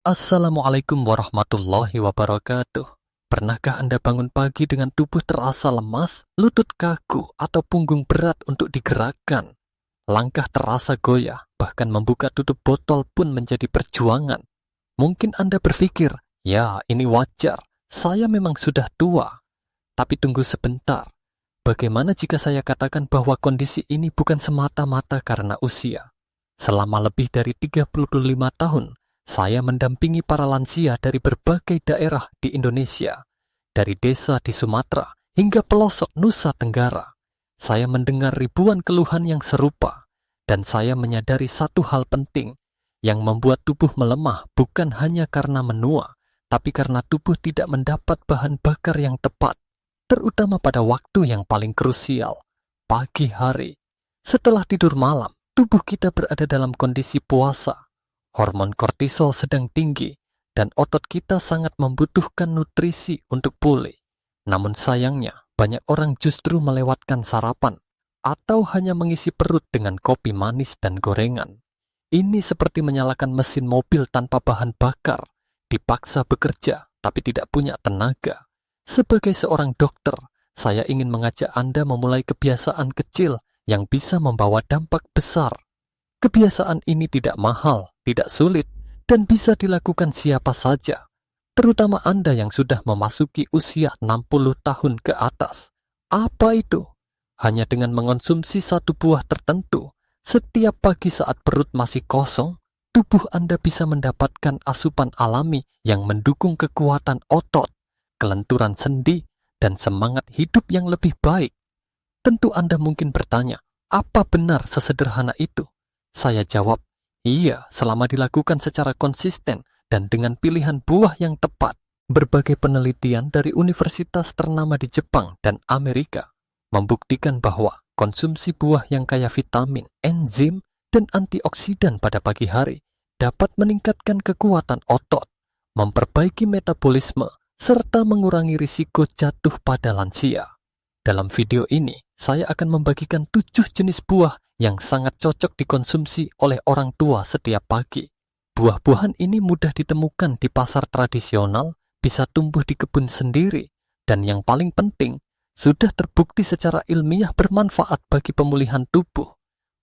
Assalamualaikum warahmatullahi wabarakatuh. Pernahkah Anda bangun pagi dengan tubuh terasa lemas, lutut kaku, atau punggung berat untuk digerakkan? Langkah terasa goyah, bahkan membuka tutup botol pun menjadi perjuangan. Mungkin Anda berpikir, ya ini wajar, saya memang sudah tua. Tapi tunggu sebentar, bagaimana jika saya katakan bahwa kondisi ini bukan semata-mata karena usia? Selama lebih dari 35 tahun, saya mendampingi para lansia dari berbagai daerah di Indonesia, dari desa di Sumatera hingga pelosok Nusa Tenggara. Saya mendengar ribuan keluhan yang serupa, dan saya menyadari satu hal penting yang membuat tubuh melemah bukan hanya karena menua, tapi karena tubuh tidak mendapat bahan bakar yang tepat, terutama pada waktu yang paling krusial, pagi hari. Setelah tidur malam, tubuh kita berada dalam kondisi puasa. Hormon kortisol sedang tinggi, dan otot kita sangat membutuhkan nutrisi untuk pulih. Namun sayangnya, banyak orang justru melewatkan sarapan, atau hanya mengisi perut dengan kopi manis dan gorengan. Ini seperti menyalakan mesin mobil tanpa bahan bakar, dipaksa bekerja, tapi tidak punya tenaga. Sebagai seorang dokter, saya ingin mengajak Anda memulai kebiasaan kecil yang bisa membawa dampak besar. Kebiasaan ini tidak mahal, tidak sulit, dan bisa dilakukan siapa saja, terutama Anda yang sudah memasuki usia 60 tahun ke atas. Apa itu? Hanya dengan mengonsumsi satu buah tertentu, setiap pagi saat perut masih kosong, tubuh Anda bisa mendapatkan asupan alami yang mendukung kekuatan otot, kelenturan sendi, dan semangat hidup yang lebih baik. Tentu Anda mungkin bertanya, apa benar sesederhana itu? Saya jawab, iya, selama dilakukan secara konsisten dan dengan pilihan buah yang tepat. Berbagai penelitian dari universitas ternama di Jepang dan Amerika membuktikan bahwa konsumsi buah yang kaya vitamin, enzim, dan antioksidan pada pagi hari dapat meningkatkan kekuatan otot, memperbaiki metabolisme, serta mengurangi risiko jatuh pada lansia. Dalam video ini, saya akan membagikan 7 jenis buah yang sangat cocok dikonsumsi oleh orang tua setiap pagi. Buah-buahan ini mudah ditemukan di pasar tradisional, bisa tumbuh di kebun sendiri, dan yang paling penting, sudah terbukti secara ilmiah bermanfaat bagi pemulihan tubuh.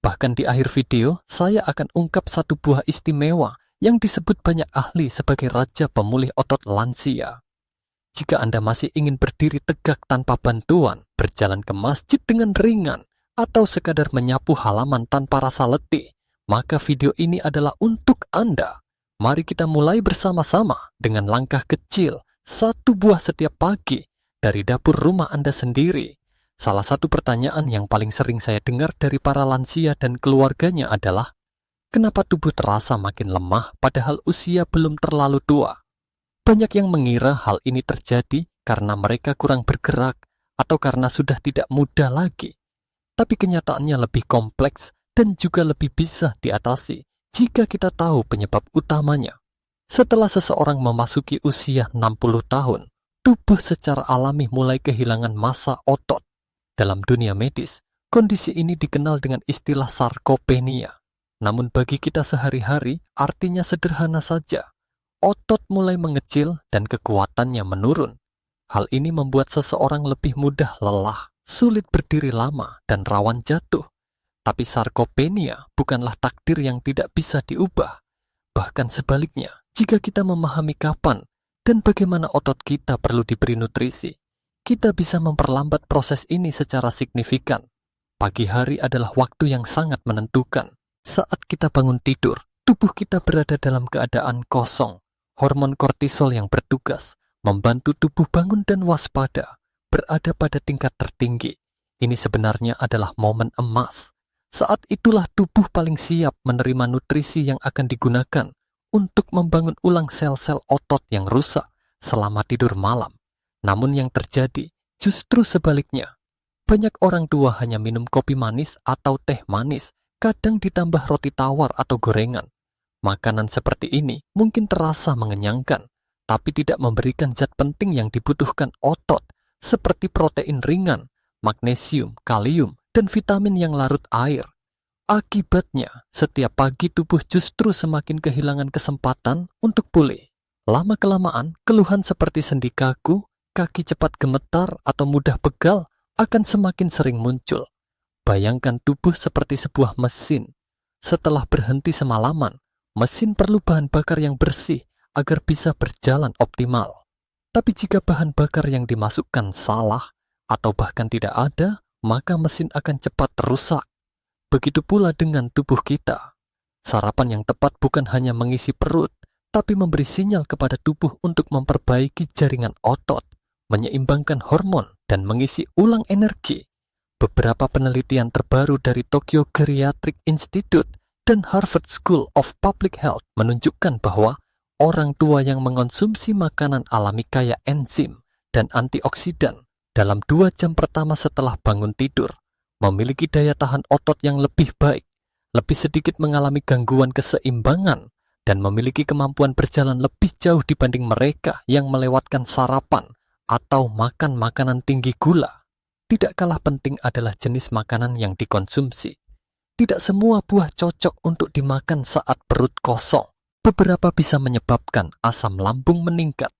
Bahkan di akhir video, saya akan ungkap satu buah istimewa yang disebut banyak ahli sebagai raja pemulih otot lansia. Jika Anda masih ingin berdiri tegak tanpa bantuan, berjalan ke masjid dengan ringan, atau sekadar menyapu halaman tanpa rasa letih, maka video ini adalah untuk Anda. Mari kita mulai bersama-sama dengan langkah kecil, satu buah setiap pagi, dari dapur rumah Anda sendiri. Salah satu pertanyaan yang paling sering saya dengar dari para lansia dan keluarganya adalah, kenapa tubuh terasa makin lemah padahal usia belum terlalu tua? Banyak yang mengira hal ini terjadi karena mereka kurang bergerak atau karena sudah tidak muda lagi. Tapi kenyataannya lebih kompleks dan juga lebih bisa diatasi jika kita tahu penyebab utamanya. Setelah seseorang memasuki usia 60 tahun, tubuh secara alami mulai kehilangan massa otot. Dalam dunia medis, kondisi ini dikenal dengan istilah sarkopenia. Namun bagi kita sehari-hari, artinya sederhana saja. Otot mulai mengecil dan kekuatannya menurun. Hal ini membuat seseorang lebih mudah lelah, sulit berdiri lama, dan rawan jatuh. Tapi sarkopenia bukanlah takdir yang tidak bisa diubah. Bahkan sebaliknya, jika kita memahami kapan dan bagaimana otot kita perlu diberi nutrisi, kita bisa memperlambat proses ini secara signifikan. Pagi hari adalah waktu yang sangat menentukan. Saat kita bangun tidur, tubuh kita berada dalam keadaan kosong. Hormon kortisol yang bertugas membantu tubuh bangun dan waspada berada pada tingkat tertinggi. Ini sebenarnya adalah momen emas. Saat itulah tubuh paling siap menerima nutrisi yang akan digunakan untuk membangun ulang sel-sel otot yang rusak selama tidur malam. Namun yang terjadi justru sebaliknya. Banyak orang tua hanya minum kopi manis atau teh manis, kadang ditambah roti tawar atau gorengan. Makanan seperti ini mungkin terasa mengenyangkan, tapi tidak memberikan zat penting yang dibutuhkan otot, seperti protein ringan, magnesium, kalium, dan vitamin yang larut air. Akibatnya, setiap pagi tubuh justru semakin kehilangan kesempatan untuk pulih. Lama-kelamaan, keluhan seperti sendi kaku, kaki cepat gemetar, atau mudah pegal akan semakin sering muncul. Bayangkan tubuh seperti sebuah mesin. Setelah berhenti semalaman, mesin perlu bahan bakar yang bersih agar bisa berjalan optimal. Tapi jika bahan bakar yang dimasukkan salah atau bahkan tidak ada, maka mesin akan cepat rusak. Begitu pula dengan tubuh kita. Sarapan yang tepat bukan hanya mengisi perut, tapi memberi sinyal kepada tubuh untuk memperbaiki jaringan otot, menyeimbangkan hormon, dan mengisi ulang energi. Beberapa penelitian terbaru dari Tokyo Geriatric Institute dan Harvard School of Public Health menunjukkan bahwa orang tua yang mengonsumsi makanan alami kaya enzim dan antioksidan dalam 2 jam pertama setelah bangun tidur memiliki daya tahan otot yang lebih baik, lebih sedikit mengalami gangguan keseimbangan, dan memiliki kemampuan berjalan lebih jauh dibanding mereka yang melewatkan sarapan atau makan makanan tinggi gula. Tidak kalah penting adalah jenis makanan yang dikonsumsi. Tidak semua buah cocok untuk dimakan saat perut kosong. Beberapa bisa menyebabkan asam lambung meningkat,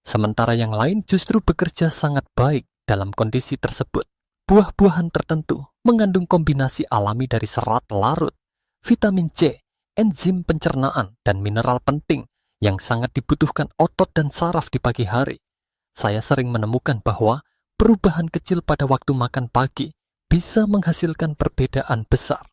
sementara yang lain justru bekerja sangat baik dalam kondisi tersebut. Buah-buahan tertentu mengandung kombinasi alami dari serat larut, vitamin C, enzim pencernaan, dan mineral penting yang sangat dibutuhkan otot dan saraf di pagi hari. Saya sering menemukan bahwa perubahan kecil pada waktu makan pagi bisa menghasilkan perbedaan besar.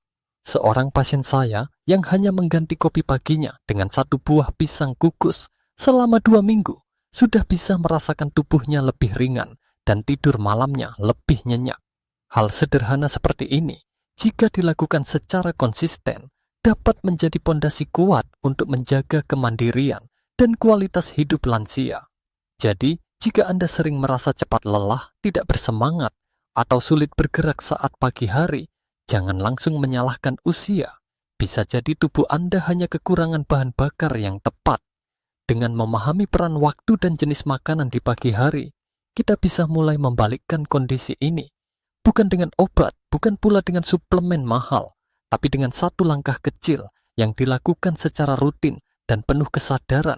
Seorang pasien saya yang hanya mengganti kopi paginya dengan 1 buah pisang kukus selama 2 minggu sudah bisa merasakan tubuhnya lebih ringan dan tidur malamnya lebih nyenyak. Hal sederhana seperti ini, jika dilakukan secara konsisten, dapat menjadi pondasi kuat untuk menjaga kemandirian dan kualitas hidup lansia. Jadi, jika Anda sering merasa cepat lelah, tidak bersemangat, atau sulit bergerak saat pagi hari, jangan langsung menyalahkan usia. Bisa jadi tubuh Anda hanya kekurangan bahan bakar yang tepat. Dengan memahami peran waktu dan jenis makanan di pagi hari, kita bisa mulai membalikkan kondisi ini. Bukan dengan obat, bukan pula dengan suplemen mahal, tapi dengan 1 langkah kecil yang dilakukan secara rutin dan penuh kesadaran.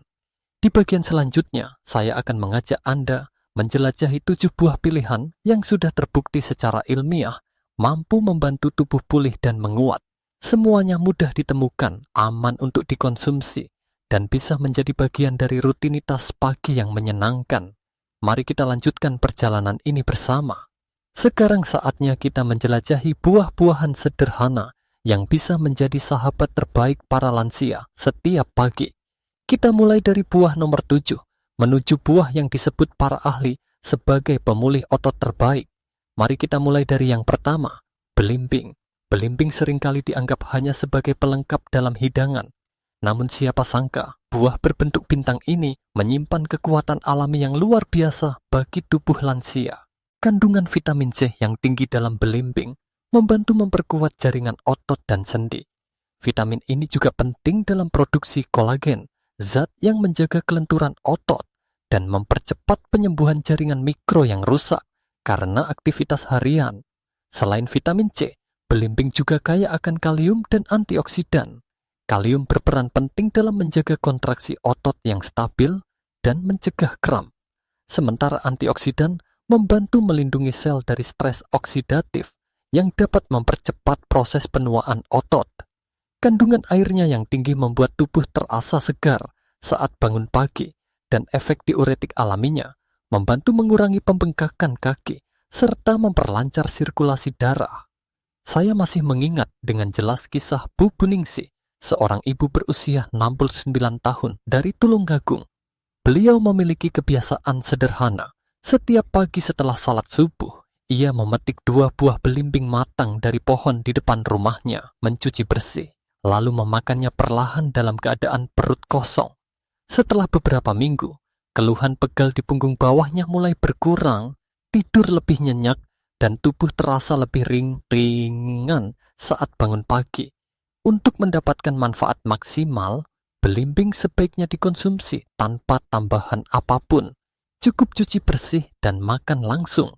Di bagian selanjutnya, saya akan mengajak Anda menjelajahi 7 buah pilihan yang sudah terbukti secara ilmiah, mampu membantu tubuh pulih dan menguat. Semuanya mudah ditemukan, aman untuk dikonsumsi, dan bisa menjadi bagian dari rutinitas pagi yang menyenangkan. Mari kita lanjutkan perjalanan ini bersama. Sekarang saatnya kita menjelajahi buah-buahan sederhana yang bisa menjadi sahabat terbaik para lansia setiap pagi. Kita mulai dari buah nomor 7, menuju buah yang disebut para ahli sebagai pemulih otot terbaik. Mari kita mulai dari yang pertama, belimbing. Belimbing seringkali dianggap hanya sebagai pelengkap dalam hidangan. Namun siapa sangka, buah berbentuk bintang ini menyimpan kekuatan alami yang luar biasa bagi tubuh lansia. Kandungan vitamin C yang tinggi dalam belimbing membantu memperkuat jaringan otot dan sendi. Vitamin ini juga penting dalam produksi kolagen, zat yang menjaga kelenturan otot dan mempercepat penyembuhan jaringan mikro yang rusak karena aktivitas harian. Selain vitamin C, belimbing juga kaya akan kalium dan antioksidan. Kalium berperan penting dalam menjaga kontraksi otot yang stabil dan mencegah kram. Sementara antioksidan membantu melindungi sel dari stres oksidatif yang dapat mempercepat proses penuaan otot. Kandungan airnya yang tinggi membuat tubuh terasa segar saat bangun pagi, dan efek diuretik alaminya membantu mengurangi pembengkakan kaki serta memperlancar sirkulasi darah. Saya masih mengingat dengan jelas kisah Bu Buningsih, seorang ibu berusia 69 tahun dari Tulungagung. Beliau memiliki kebiasaan sederhana. Setiap pagi setelah salat subuh, ia memetik 2 buah belimbing matang dari pohon di depan rumahnya, mencuci bersih, lalu memakannya perlahan dalam keadaan perut kosong. Setelah beberapa minggu, keluhan pegal di punggung bawahnya mulai berkurang, tidur lebih nyenyak, dan tubuh terasa lebih ringan saat bangun pagi. Untuk mendapatkan manfaat maksimal, belimbing sebaiknya dikonsumsi tanpa tambahan apapun. Cukup cuci bersih dan makan langsung.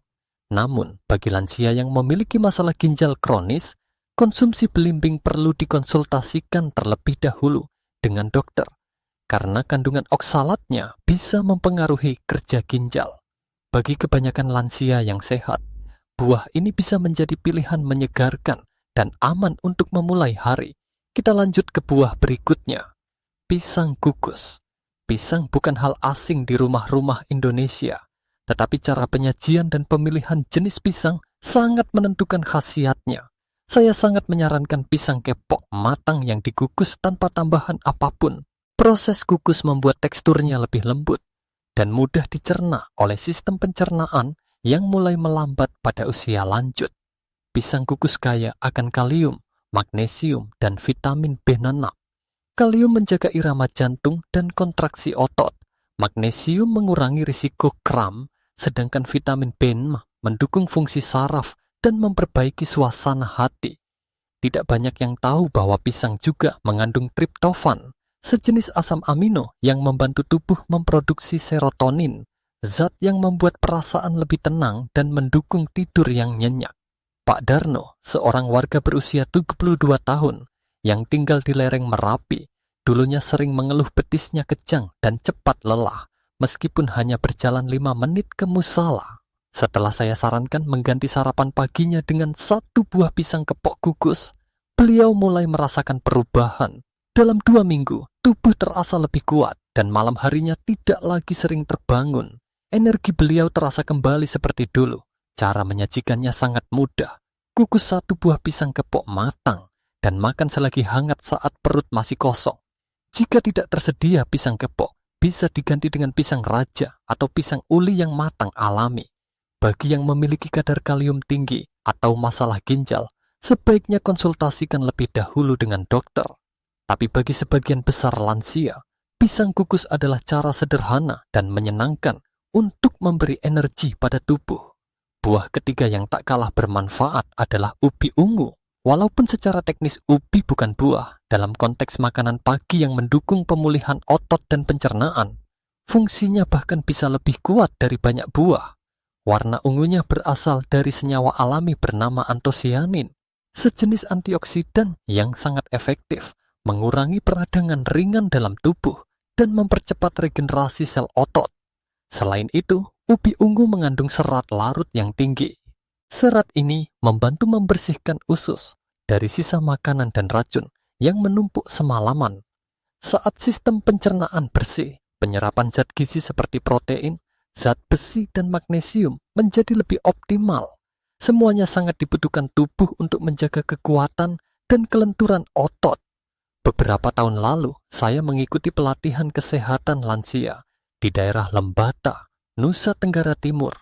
Namun, bagi lansia yang memiliki masalah ginjal kronis, Konsumsi belimbing perlu dikonsultasikan terlebih dahulu dengan dokter, karena kandungan oksalatnya bisa mempengaruhi kerja ginjal. Bagi kebanyakan lansia yang sehat, buah ini bisa menjadi pilihan menyegarkan dan aman untuk memulai hari. Kita lanjut ke buah berikutnya, pisang kukus. Pisang bukan hal asing di rumah-rumah Indonesia, tetapi cara penyajian dan pemilihan jenis pisang sangat menentukan khasiatnya. Saya sangat menyarankan pisang kepok matang yang dikukus tanpa tambahan apapun. Proses kukus membuat teksturnya lebih lembut dan mudah dicerna oleh sistem pencernaan yang mulai melambat pada usia lanjut. Pisang kukus kaya akan kalium, magnesium, dan vitamin B6. Kalium menjaga irama jantung dan kontraksi otot. Magnesium mengurangi risiko kram, sedangkan vitamin B6 mendukung fungsi saraf dan memperbaiki suasana hati. Tidak banyak yang tahu bahwa pisang juga mengandung triptofan, sejenis asam amino yang membantu tubuh memproduksi serotonin, zat yang membuat perasaan lebih tenang dan mendukung tidur yang nyenyak. Pak Darno, seorang warga berusia 72 tahun, yang tinggal di lereng Merapi, dulunya sering mengeluh betisnya kejang dan cepat lelah, meskipun hanya berjalan 5 menit ke musala. Setelah saya sarankan mengganti sarapan paginya dengan 1 buah pisang kepok kukus, beliau mulai merasakan perubahan. Dalam 2 minggu, tubuh terasa lebih kuat dan malam harinya tidak lagi sering terbangun. Energi beliau terasa kembali seperti dulu. Cara menyajikannya sangat mudah. Kukus 1 buah pisang kepok matang dan makan selagi hangat saat perut masih kosong. Jika tidak tersedia pisang kepok, bisa diganti dengan pisang raja atau pisang uli yang matang alami. Bagi yang memiliki kadar kalium tinggi atau masalah ginjal, sebaiknya konsultasikan lebih dahulu dengan dokter. Tapi bagi sebagian besar lansia, pisang kukus adalah cara sederhana dan menyenangkan untuk memberi energi pada tubuh. Buah ketiga yang tak kalah bermanfaat adalah ubi ungu. Walaupun secara teknis ubi bukan buah, dalam konteks makanan pagi yang mendukung pemulihan otot dan pencernaan, fungsinya bahkan bisa lebih kuat dari banyak buah. Warna ungunya berasal dari senyawa alami bernama antosianin, sejenis antioksidan yang sangat efektif, mengurangi peradangan ringan dalam tubuh, dan mempercepat regenerasi sel otot. Selain itu, ubi ungu mengandung serat larut yang tinggi. Serat ini membantu membersihkan usus dari sisa makanan dan racun yang menumpuk semalaman. Saat sistem pencernaan bersih, penyerapan zat gizi seperti protein, zat besi, dan magnesium menjadi lebih optimal. Semuanya sangat dibutuhkan tubuh untuk menjaga kekuatan dan kelenturan otot. Beberapa tahun lalu, saya mengikuti pelatihan kesehatan lansia di daerah Lembata, Nusa Tenggara Timur.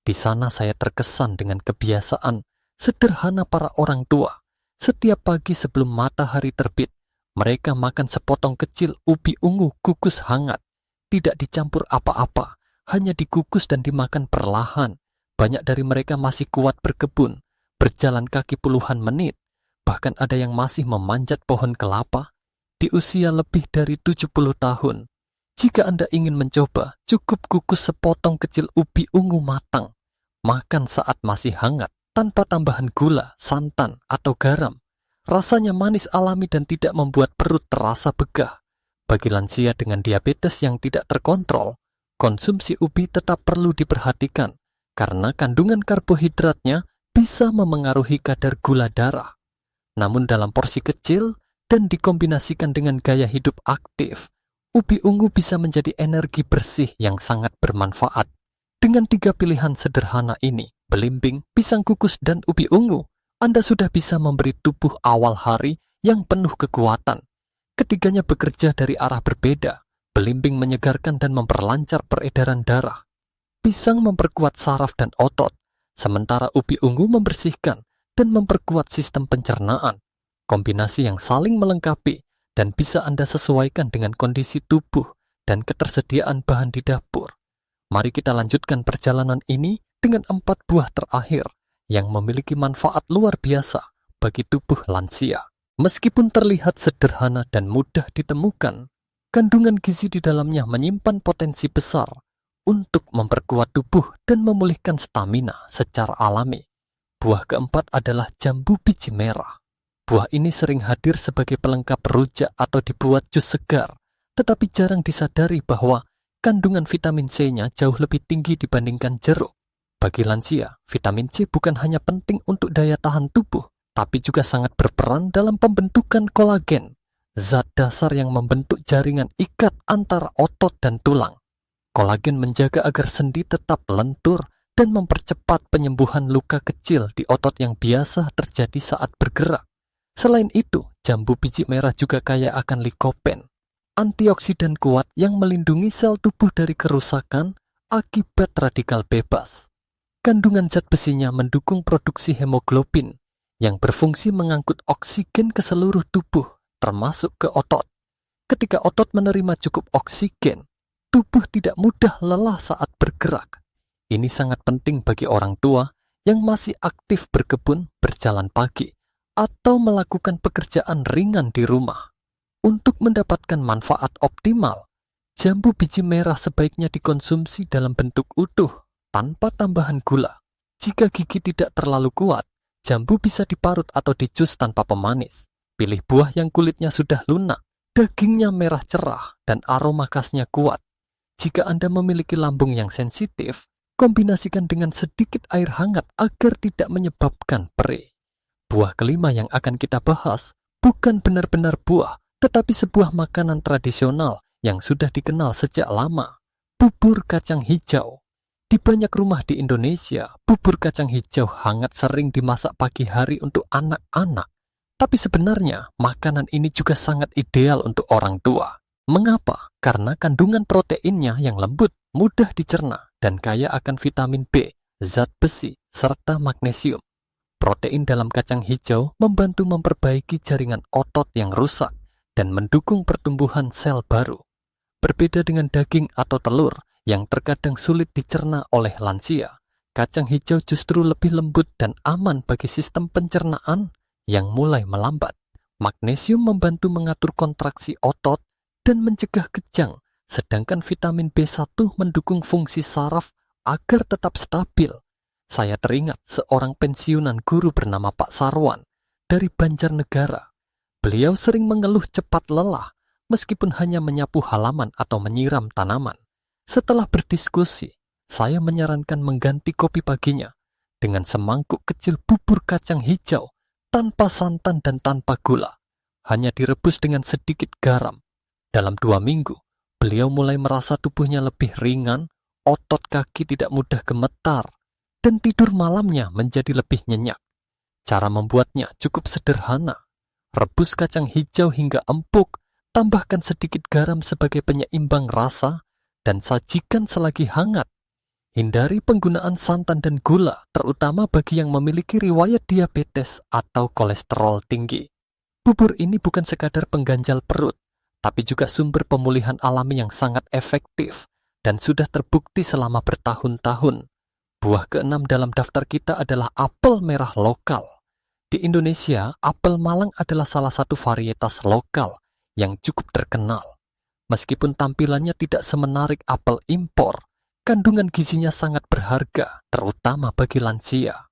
Di sana saya terkesan dengan kebiasaan sederhana para orang tua. Setiap pagi sebelum matahari terbit, mereka makan sepotong kecil ubi ungu kukus hangat. Tidak dicampur apa-apa, hanya dikukus dan dimakan perlahan. Banyak dari mereka masih kuat berkebun, berjalan kaki puluhan menit. Bahkan ada yang masih memanjat pohon kelapa di usia lebih dari 70 tahun. Jika Anda ingin mencoba, cukup kukus sepotong kecil ubi ungu matang. Makan saat masih hangat, tanpa tambahan gula, santan, atau garam. Rasanya manis alami dan tidak membuat perut terasa begah. Bagi lansia dengan diabetes yang tidak terkontrol, konsumsi ubi tetap perlu diperhatikan, karena kandungan karbohidratnya bisa memengaruhi kadar gula darah. Namun dalam porsi kecil dan dikombinasikan dengan gaya hidup aktif, ubi ungu bisa menjadi energi bersih yang sangat bermanfaat. Dengan 3 pilihan sederhana ini, belimbing, pisang kukus, dan ubi ungu, Anda sudah bisa memberi tubuh awal hari yang penuh kekuatan. Ketiganya bekerja dari arah berbeda. Belimbing menyegarkan dan memperlancar peredaran darah. Pisang memperkuat saraf dan otot, sementara ubi ungu membersihkan dan memperkuat sistem pencernaan. Kombinasi yang saling melengkapi dan bisa Anda sesuaikan dengan kondisi tubuh dan ketersediaan bahan di dapur. Mari kita lanjutkan perjalanan ini dengan 4 buah terakhir yang memiliki manfaat luar biasa bagi tubuh lansia. Meskipun terlihat sederhana dan mudah ditemukan, kandungan gizi di dalamnya menyimpan potensi besar untuk memperkuat tubuh dan memulihkan stamina secara alami. Buah keempat adalah jambu biji merah. Buah ini sering hadir sebagai pelengkap rujak atau dibuat jus segar, tetapi jarang disadari bahwa kandungan vitamin C-nya jauh lebih tinggi dibandingkan jeruk. Bagi lansia, vitamin C bukan hanya penting untuk daya tahan tubuh, tapi juga sangat berperan dalam pembentukan kolagen, zat dasar yang membentuk jaringan ikat antara otot dan tulang. Kolagen menjaga agar sendi tetap lentur dan mempercepat penyembuhan luka kecil di otot yang biasa terjadi saat bergerak. Selain itu, jambu biji merah juga kaya akan likopen, antioksidan kuat yang melindungi sel tubuh dari kerusakan akibat radikal bebas. Kandungan zat besinya mendukung produksi hemoglobin yang berfungsi mengangkut oksigen ke seluruh tubuh, termasuk ke otot. Ketika otot menerima cukup oksigen, tubuh tidak mudah lelah saat bergerak. Ini sangat penting bagi orang tua yang masih aktif berkebun, berjalan pagi, atau melakukan pekerjaan ringan di rumah. Untuk mendapatkan manfaat optimal, jambu biji merah sebaiknya dikonsumsi dalam bentuk utuh, tanpa tambahan gula. Jika gigi tidak terlalu kuat, jambu bisa diparut atau dijus tanpa pemanis. Pilih buah yang kulitnya sudah lunak, dagingnya merah cerah, dan aroma khasnya kuat. Jika Anda memiliki lambung yang sensitif, kombinasikan dengan sedikit air hangat agar tidak menyebabkan perih. Buah kelima yang akan kita bahas bukan benar-benar buah, tetapi sebuah makanan tradisional yang sudah dikenal sejak lama, bubur kacang hijau. Di banyak rumah di Indonesia, bubur kacang hijau hangat sering dimasak pagi hari untuk anak-anak. Tapi sebenarnya, makanan ini juga sangat ideal untuk orang tua. Mengapa? Karena kandungan proteinnya yang lembut, mudah dicerna, dan kaya akan vitamin B, zat besi, serta magnesium. Protein dalam kacang hijau membantu memperbaiki jaringan otot yang rusak dan mendukung pertumbuhan sel baru. Berbeda dengan daging atau telur yang terkadang sulit dicerna oleh lansia, kacang hijau justru lebih lembut dan aman bagi sistem pencernaan yang mulai melambat. Magnesium membantu mengatur kontraksi otot dan mencegah kejang, sedangkan vitamin B1 mendukung fungsi saraf agar tetap stabil. Saya teringat seorang pensiunan guru bernama Pak Sarwan dari Banjarnegara. Beliau sering mengeluh cepat lelah, meskipun hanya menyapu halaman atau menyiram tanaman. Setelah berdiskusi, saya menyarankan mengganti kopi paginya dengan semangkuk kecil bubur kacang hijau tanpa santan dan tanpa gula, hanya direbus dengan sedikit garam. Dalam 2 minggu, beliau mulai merasa tubuhnya lebih ringan, otot kaki tidak mudah gemetar, dan tidur malamnya menjadi lebih nyenyak. Cara membuatnya cukup sederhana. Rebus kacang hijau hingga empuk, tambahkan sedikit garam sebagai penyeimbang rasa, dan sajikan selagi hangat. Hindari penggunaan santan dan gula, terutama bagi yang memiliki riwayat diabetes atau kolesterol tinggi. Bubur ini bukan sekadar pengganjal perut, tapi juga sumber pemulihan alami yang sangat efektif dan sudah terbukti selama bertahun-tahun. Buah keenam dalam daftar kita adalah apel merah lokal. Di Indonesia, apel Malang adalah salah satu varietas lokal yang cukup terkenal. Meskipun tampilannya tidak semenarik apel impor, kandungan gizinya sangat berharga, terutama bagi lansia.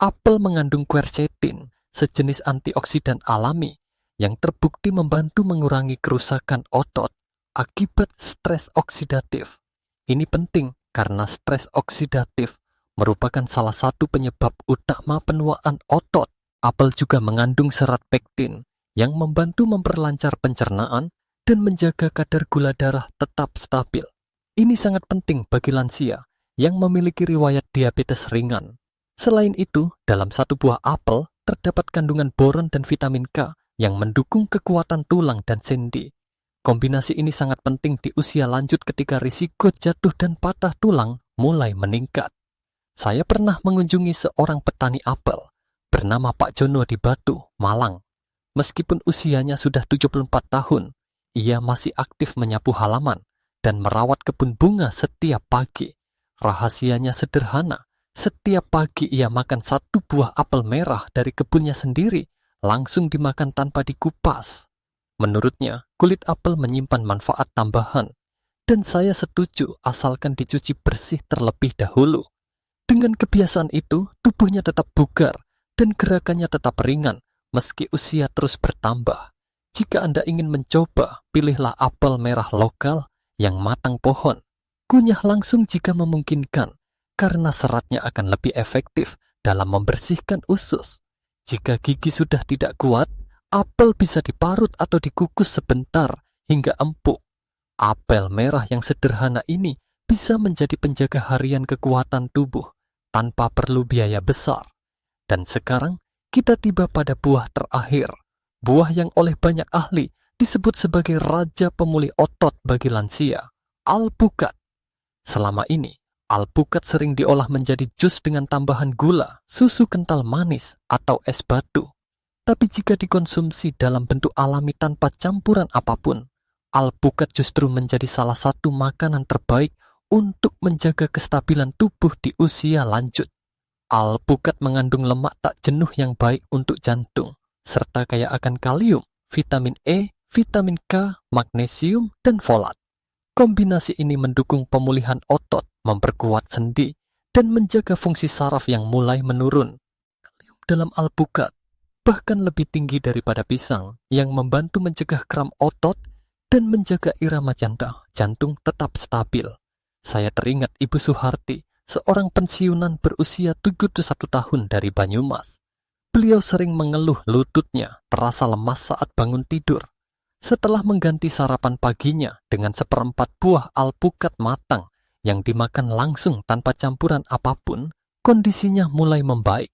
Apel mengandung quercetin, sejenis antioksidan alami, yang terbukti membantu mengurangi kerusakan otot akibat stres oksidatif. Ini penting karena stres oksidatif merupakan salah satu penyebab utama penuaan otot. Apel juga mengandung serat pektin yang membantu memperlancar pencernaan dan menjaga kadar gula darah tetap stabil. Ini sangat penting bagi lansia yang memiliki riwayat diabetes ringan. Selain itu, dalam satu buah apel terdapat kandungan boron dan vitamin K yang mendukung kekuatan tulang dan sendi. Kombinasi ini sangat penting di usia lanjut ketika risiko jatuh dan patah tulang mulai meningkat. Saya pernah mengunjungi seorang petani apel bernama Pak Jono di Batu, Malang. Meskipun usianya sudah 74 tahun, ia masih aktif menyapu halaman dan merawat kebun bunga setiap pagi. Rahasianya sederhana, setiap pagi ia makan 1 buah apel merah dari kebunnya sendiri, langsung dimakan tanpa dikupas. Menurutnya, kulit apel menyimpan manfaat tambahan, dan saya setuju asalkan dicuci bersih terlebih dahulu. Dengan kebiasaan itu, tubuhnya tetap bugar dan gerakannya tetap ringan meski usia terus bertambah. Jika Anda ingin mencoba, pilihlah apel merah lokal yang matang pohon. Kunyah langsung jika memungkinkan, karena seratnya akan lebih efektif dalam membersihkan usus. Jika gigi sudah tidak kuat, apel bisa diparut atau dikukus sebentar hingga empuk. Apel merah yang sederhana ini bisa menjadi penjaga harian kekuatan tubuh tanpa perlu biaya besar. Dan sekarang kita tiba pada buah terakhir, buah yang oleh banyak ahli disebut sebagai raja pemulih otot bagi lansia, alpukat. Selama ini, alpukat sering diolah menjadi jus dengan tambahan gula, susu kental manis, atau es batu. Tapi jika dikonsumsi dalam bentuk alami tanpa campuran apapun, alpukat justru menjadi salah satu makanan terbaik untuk menjaga kestabilan tubuh di usia lanjut. Alpukat mengandung lemak tak jenuh yang baik untuk jantung, serta kaya akan kalium, vitamin E, vitamin K, magnesium, dan folat. Kombinasi ini mendukung pemulihan otot, memperkuat sendi, dan menjaga fungsi saraf yang mulai menurun. Kalium dalam alpukat bahkan lebih tinggi daripada pisang, yang membantu mencegah kram otot dan menjaga irama jantung tetap stabil. Saya teringat Ibu Suharti, seorang pensiunan berusia 71 tahun dari Banyumas. Beliau sering mengeluh lututnya terasa lemas saat bangun tidur. Setelah mengganti sarapan paginya dengan seperempat buah alpukat matang yang dimakan langsung tanpa campuran apapun, kondisinya mulai membaik.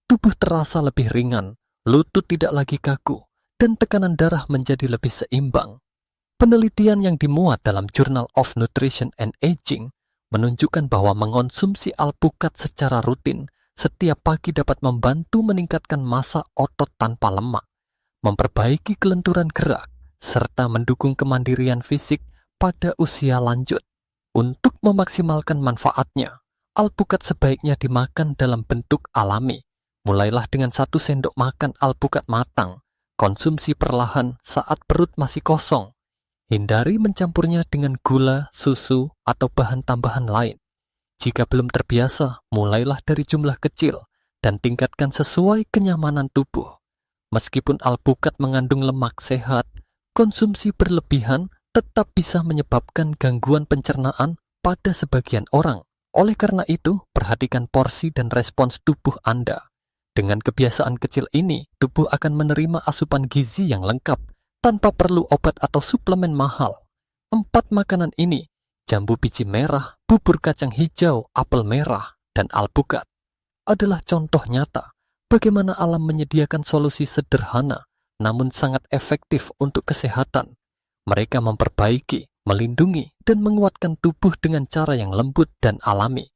Tubuh terasa lebih ringan, lutut tidak lagi kaku, dan tekanan darah menjadi lebih seimbang. Penelitian yang dimuat dalam Journal of Nutrition and Aging menunjukkan bahwa mengonsumsi alpukat secara rutin setiap pagi dapat membantu meningkatkan massa otot tanpa lemak, memperbaiki kelenturan gerak, serta mendukung kemandirian fisik pada usia lanjut. Untuk memaksimalkan manfaatnya, alpukat sebaiknya dimakan dalam bentuk alami. Mulailah dengan 1 sendok makan alpukat matang, konsumsi perlahan saat perut masih kosong. Hindari mencampurnya dengan gula, susu, atau bahan tambahan lain. Jika belum terbiasa, mulailah dari jumlah kecil dan tingkatkan sesuai kenyamanan tubuh. Meskipun alpukat mengandung lemak sehat, konsumsi berlebihan tetap bisa menyebabkan gangguan pencernaan pada sebagian orang. Oleh karena itu, perhatikan porsi dan respons tubuh Anda. Dengan kebiasaan kecil ini, tubuh akan menerima asupan gizi yang lengkap tanpa perlu obat atau suplemen mahal. 4 makanan ini, jambu biji merah, bubur kacang hijau, apel merah, dan alpukat, adalah contoh nyata bagaimana alam menyediakan solusi sederhana namun sangat efektif untuk kesehatan. Mereka memperbaiki, melindungi, dan menguatkan tubuh dengan cara yang lembut dan alami.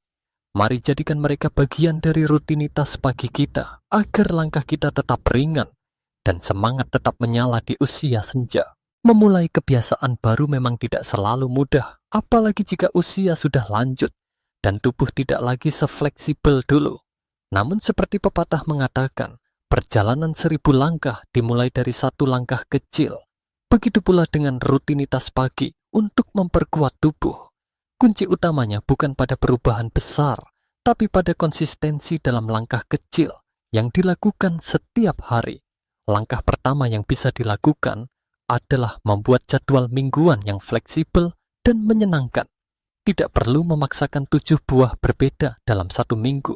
Mari jadikan mereka bagian dari rutinitas pagi kita agar langkah kita tetap ringan dan semangat tetap menyala di usia senja. Memulai kebiasaan baru memang tidak selalu mudah, apalagi jika usia sudah lanjut dan tubuh tidak lagi sefleksibel dulu. Namun seperti pepatah mengatakan, perjalanan 1000 langkah dimulai dari 1 langkah kecil. Begitu pula dengan rutinitas pagi untuk memperkuat tubuh. Kunci utamanya bukan pada perubahan besar, tapi pada konsistensi dalam langkah kecil yang dilakukan setiap hari. Langkah pertama yang bisa dilakukan adalah membuat jadwal mingguan yang fleksibel dan menyenangkan. Tidak perlu memaksakan 7 buah berbeda dalam 1 minggu.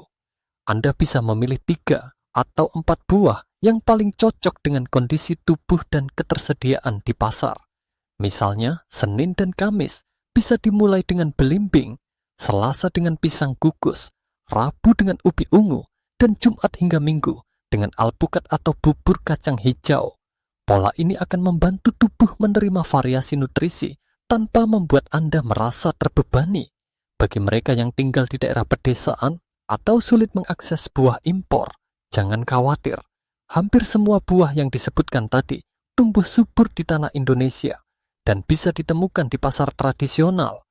Anda bisa memilih 3 atau 4 buah yang paling cocok dengan kondisi tubuh dan ketersediaan di pasar. Misalnya, Senin dan Kamis bisa dimulai dengan belimbing, Selasa dengan pisang kukus, Rabu dengan ubi ungu, dan Jumat hingga Minggu dengan alpukat atau bubur kacang hijau. Pola ini akan membantu tubuh menerima variasi nutrisi tanpa membuat Anda merasa terbebani. Bagi mereka yang tinggal di daerah pedesaan atau sulit mengakses buah impor, jangan khawatir. Hampir semua buah yang disebutkan tadi tumbuh subur di tanah Indonesia dan bisa ditemukan di pasar tradisional.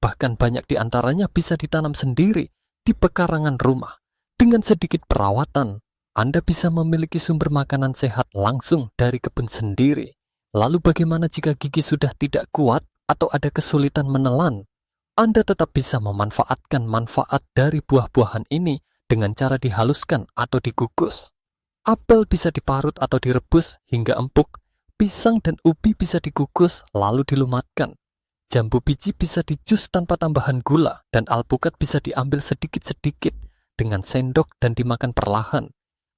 Bahkan banyak di antaranya bisa ditanam sendiri di pekarangan rumah. Dengan sedikit perawatan, Anda bisa memiliki sumber makanan sehat langsung dari kebun sendiri. Lalu bagaimana jika gigi sudah tidak kuat atau ada kesulitan menelan? Anda tetap bisa memanfaatkan manfaat dari buah-buahan ini dengan cara dihaluskan atau dikukus. Apel bisa diparut atau direbus hingga empuk, pisang dan ubi bisa dikukus lalu dilumatkan. Jambu biji bisa dijus tanpa tambahan gula, dan alpukat bisa diambil sedikit-sedikit dengan sendok dan dimakan perlahan.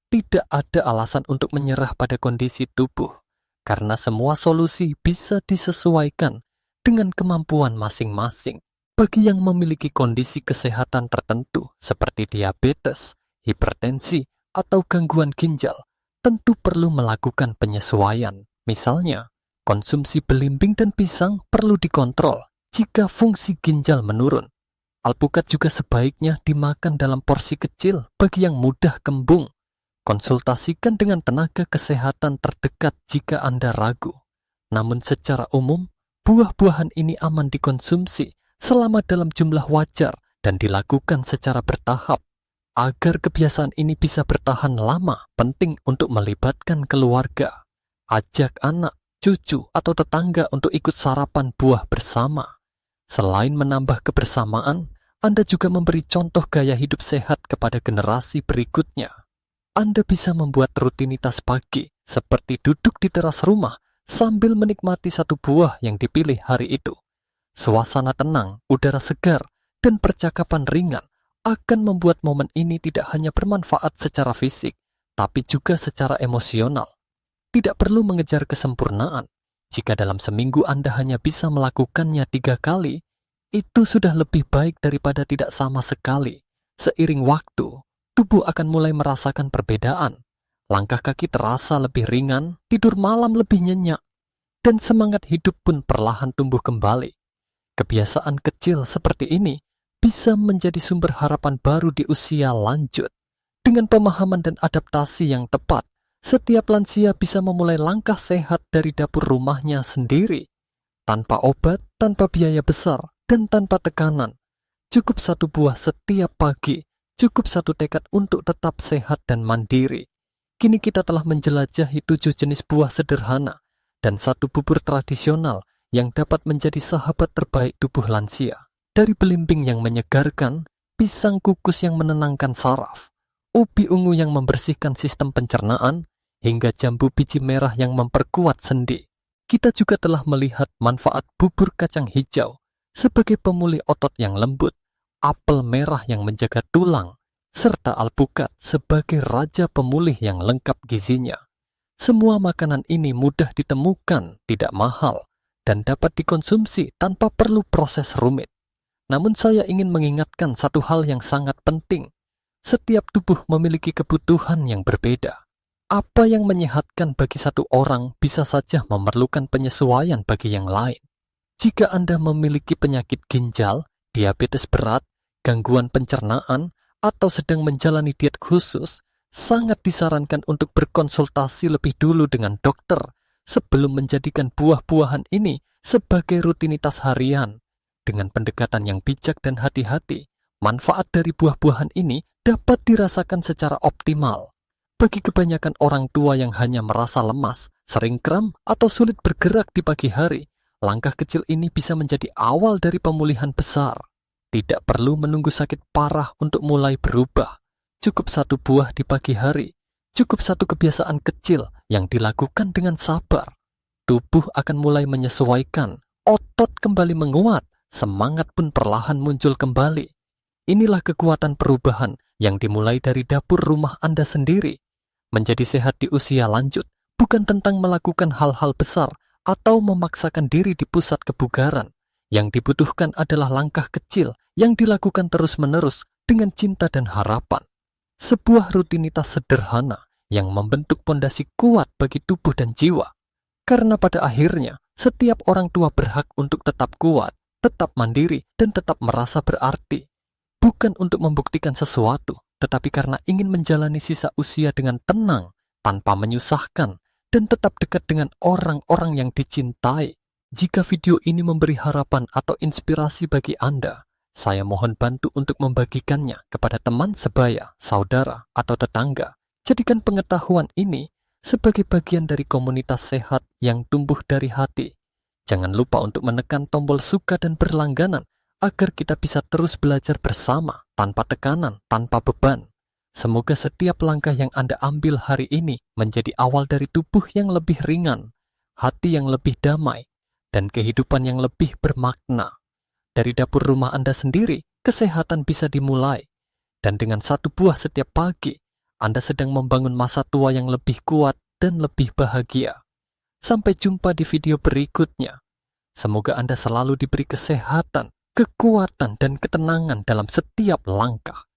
Tidak ada alasan untuk menyerah pada kondisi tubuh, karena semua solusi bisa disesuaikan dengan kemampuan masing-masing. Bagi yang memiliki kondisi kesehatan tertentu seperti diabetes, hipertensi, atau gangguan ginjal, tentu perlu melakukan penyesuaian. Misalnya, konsumsi belimbing dan pisang perlu dikontrol jika fungsi ginjal menurun. Alpukat juga sebaiknya dimakan dalam porsi kecil bagi yang mudah kembung. Konsultasikan dengan tenaga kesehatan terdekat jika Anda ragu. Namun secara umum, buah-buahan ini aman dikonsumsi selama dalam jumlah wajar dan dilakukan secara bertahap. Agar kebiasaan ini bisa bertahan lama, penting untuk melibatkan keluarga. Ajak anak, cucu, atau tetangga untuk ikut sarapan buah bersama. Selain menambah kebersamaan, Anda juga memberi contoh gaya hidup sehat kepada generasi berikutnya. Anda bisa membuat rutinitas pagi, seperti duduk di teras rumah sambil menikmati satu buah yang dipilih hari itu. Suasana tenang, udara segar, dan percakapan ringan akan membuat momen ini tidak hanya bermanfaat secara fisik, tapi juga secara emosional. Tidak perlu mengejar kesempurnaan. Jika dalam seminggu Anda hanya bisa melakukannya 3 kali, itu sudah lebih baik daripada tidak sama sekali. Seiring waktu, tubuh akan mulai merasakan perbedaan. Langkah kaki terasa lebih ringan, tidur malam lebih nyenyak, dan semangat hidup pun perlahan tumbuh kembali. Kebiasaan kecil seperti ini bisa menjadi sumber harapan baru di usia lanjut. Dengan pemahaman dan adaptasi yang tepat, setiap lansia bisa memulai langkah sehat dari dapur rumahnya sendiri. Tanpa obat, tanpa biaya besar, dan tanpa tekanan. Cukup satu buah setiap pagi. Cukup satu tekad untuk tetap sehat dan mandiri. Kini kita telah menjelajahi 7 jenis buah sederhana dan 1 bubur tradisional yang dapat menjadi sahabat terbaik tubuh lansia. Dari belimbing yang menyegarkan, pisang kukus yang menenangkan saraf, ubi ungu yang membersihkan sistem pencernaan, hingga jambu biji merah yang memperkuat sendi. Kita juga telah melihat manfaat bubur kacang hijau sebagai pemulih otot yang lembut, apel merah yang menjaga tulang, serta alpukat sebagai raja pemulih yang lengkap gizinya. Semua makanan ini mudah ditemukan, tidak mahal, dan dapat dikonsumsi tanpa perlu proses rumit. Namun saya ingin mengingatkan satu hal yang sangat penting. Setiap tubuh memiliki kebutuhan yang berbeda. Apa yang menyehatkan bagi satu orang bisa saja memerlukan penyesuaian bagi yang lain. Jika Anda memiliki penyakit ginjal, diabetes berat, gangguan pencernaan, atau sedang menjalani diet khusus, sangat disarankan untuk berkonsultasi lebih dulu dengan dokter sebelum menjadikan buah-buahan ini sebagai rutinitas harian. Dengan pendekatan yang bijak dan hati-hati, manfaat dari buah-buahan ini dapat dirasakan secara optimal. Bagi kebanyakan orang tua yang hanya merasa lemas, sering kram, atau sulit bergerak di pagi hari, langkah kecil ini bisa menjadi awal dari pemulihan besar. Tidak perlu menunggu sakit parah untuk mulai berubah. Cukup satu buah di pagi hari. Cukup satu kebiasaan kecil yang dilakukan dengan sabar. Tubuh akan mulai menyesuaikan. Otot kembali menguat. Semangat pun perlahan muncul kembali. Inilah kekuatan perubahan yang dimulai dari dapur rumah Anda sendiri. Menjadi sehat di usia lanjut bukan tentang melakukan hal-hal besar atau memaksakan diri di pusat kebugaran. Yang dibutuhkan adalah langkah kecil yang dilakukan terus-menerus dengan cinta dan harapan. Sebuah rutinitas sederhana yang membentuk pondasi kuat bagi tubuh dan jiwa. Karena pada akhirnya, setiap orang tua berhak untuk tetap kuat, tetap mandiri, dan tetap merasa berarti. Bukan untuk membuktikan sesuatu, tetapi karena ingin menjalani sisa usia dengan tenang, tanpa menyusahkan, dan tetap dekat dengan orang-orang yang dicintai. Jika video ini memberi harapan atau inspirasi bagi Anda, saya mohon bantu untuk membagikannya kepada teman sebaya, saudara, atau tetangga. Jadikan pengetahuan ini sebagai bagian dari komunitas sehat yang tumbuh dari hati. Jangan lupa untuk menekan tombol suka dan berlangganan agar kita bisa terus belajar bersama, tanpa tekanan, tanpa beban. Semoga setiap langkah yang Anda ambil hari ini menjadi awal dari tubuh yang lebih ringan, hati yang lebih damai, dan kehidupan yang lebih bermakna. Dari dapur rumah Anda sendiri, kesehatan bisa dimulai. Dan dengan satu buah setiap pagi, Anda sedang membangun masa tua yang lebih kuat dan lebih bahagia. Sampai jumpa di video berikutnya. Semoga Anda selalu diberi kesehatan, kekuatan, dan ketenangan dalam setiap langkah.